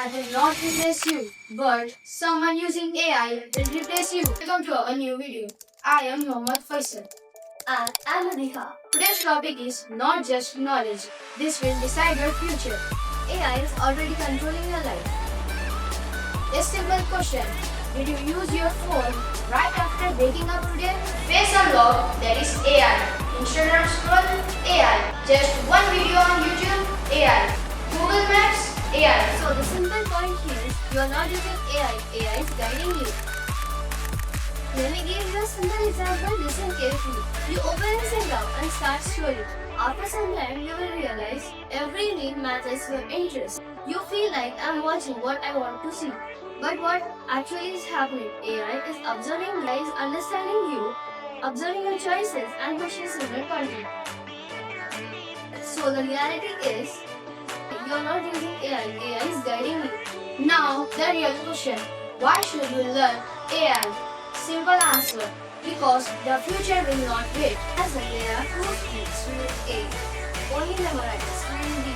AI will not replace you, but someone using AI will replace you. Welcome to a new video. I am Mohammed and Adiha. Today's topic is not just knowledge. This will decide your future. AI is already controlling your life. A simple question. Did you use your phone right after waking up today? Face unlock, that is AI. Instagram scroll, AI. Just one video on YouTube, AI. Google Maps, AI. So the simple point here is you are not using AI. AI is guiding you. Let me give you a simple example. Listen carefully. You open Instagram and start scrolling. After some time, you will realize every reel matches your interest. You feel like I'm watching what I want to see. But what actually is happening? AI is observing, AI is understanding you, observing your choices and pushing similar content. So the reality is, you are not using AI. AI is guiding you. Now the real question: why should you learn AI? Simple answer: because the future will not wait. As a layer, who speaks with A? Only memorize, will be.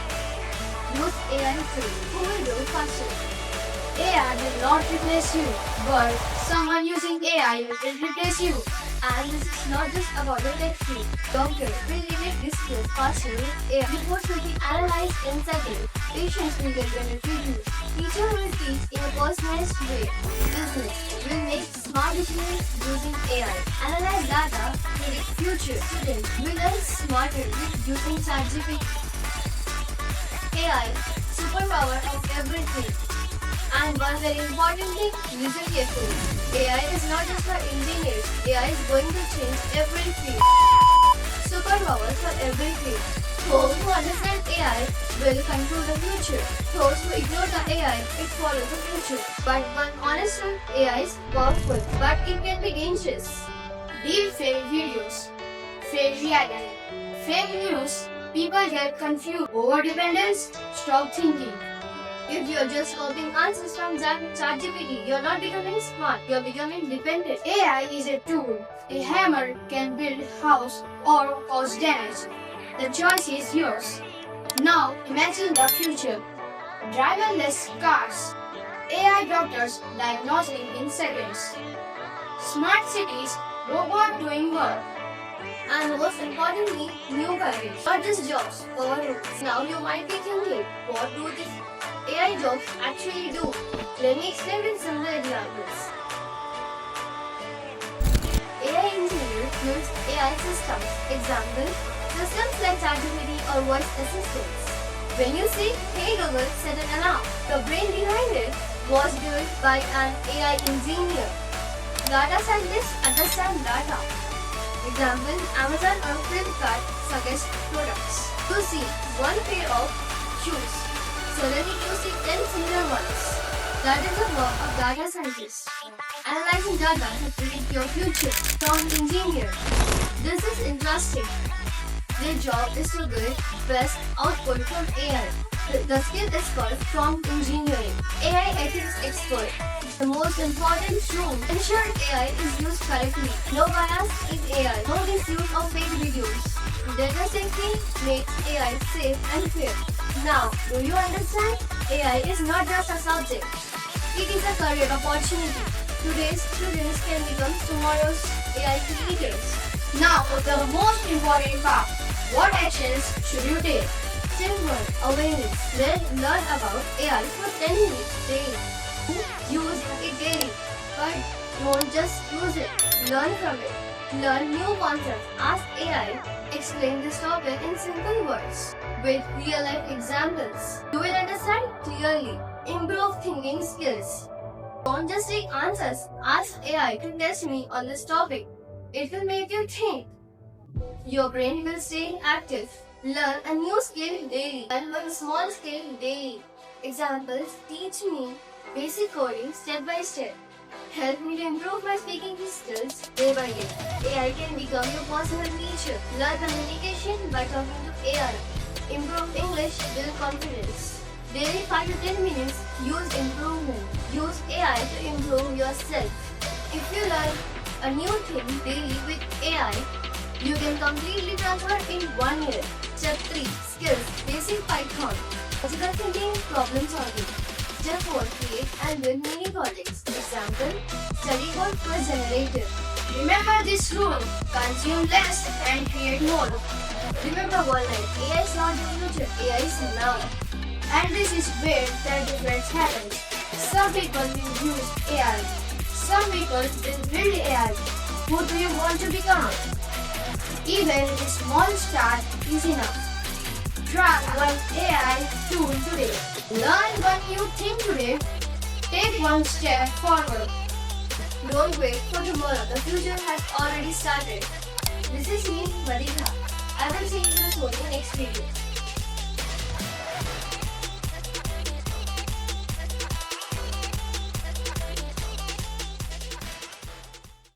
Use AI tool. Who will do faster? AI will not replace you, but someone using AI will replace you. And this is not just about the tech field. Doctor will limit this skill faster with AI. Reports will be analyzed in seconds. Patients will get better treatment. Teacher will teach in a personalized way. Business will make smart decisions using AI. Analyze data, predict future. Students will learn smarter with using ChatGPT. AI, superpower of everything. And one very important thing, listen carefully. AI is not just for engineers. AI is going to change every field. Superpower for every field. Those who understand AI will control the future. Those who ignore the AI, it follows the future. But one honest truth, AI is powerful, but it can be dangerous. Deep fake videos, fake reality, fake news. People get confused. Over-dependence, stop thinking. If you're just copying answers from ChatGPT, you're not becoming smart, you're becoming dependent. AI is a tool. A hammer can build a house or cause damage. The choice is yours. Now imagine the future. Driverless cars. AI doctors diagnosing in seconds. Smart cities, robot doing work. And most importantly, new careers. Not just jobs, or roles. Now you might be thinking, what do these AI jobs actually do? Let me explain with simple examples. AI engineer builds AI systems. Example, systems like ChatGPT or voice assistants. When you say, hey Google, set an alarm, the brain behind it was built by an AI engineer. Data scientists understand data. Example, Amazon or Flipkart suggest products. You see one pair of shoes. Suddenly you see 10 similar ones. That is the work of data scientists. Analyzing data to predict your future. Prompt engineer. This is interesting. Their job is to get best output from AI. The skill is called prompt engineering. AI ethics expert. The most important tool. Ensure AI is used correctly. No bias in AI. No misuse of fake videos. Data safety makes AI safe and fair. Now, do you understand? AI is not just a subject. It is a career opportunity. Today's students can become tomorrow's AI creators. Now, the most important part. What actions should you take? Simple awareness. Learn about AI for 10 minutes daily. Use it daily. But don't just use it. Learn from it. Learn new concepts. Ask AI. Explain this topic in simple words with real-life examples. You will understand clearly. Improve thinking skills. Don't just take answers. Ask AI to test me on this topic. It will make you think. Your brain will stay active. Learn a new skill daily. Learn one small skill daily. Examples: teach me basic coding step by step. Help me to improve my speaking skills day by day. AI can become your personal teacher. Learn communication by talking to AI. Improve English, build confidence. Daily 5 to 10 minutes, use improvement. Use AI to improve yourself. If you learn a new thing daily with AI, you can completely transfer in 1 year. Step 3. Skills. Basic Python. Logical thinking, problem solving. Step and build mini projects. Example, study code plus generator. Remember this rule: consume less and create more. Remember one line, AI is not the future, AI is now. And this is where the difference happens. Some people will use AI. Some people will build AI. Who do you want to become? Even a small start is enough. Try one AI tool today. Learn one new thing today. Take one step forward. Don't wait for tomorrow, the future has already started. This is me, Madita. I will see you soon in the next video.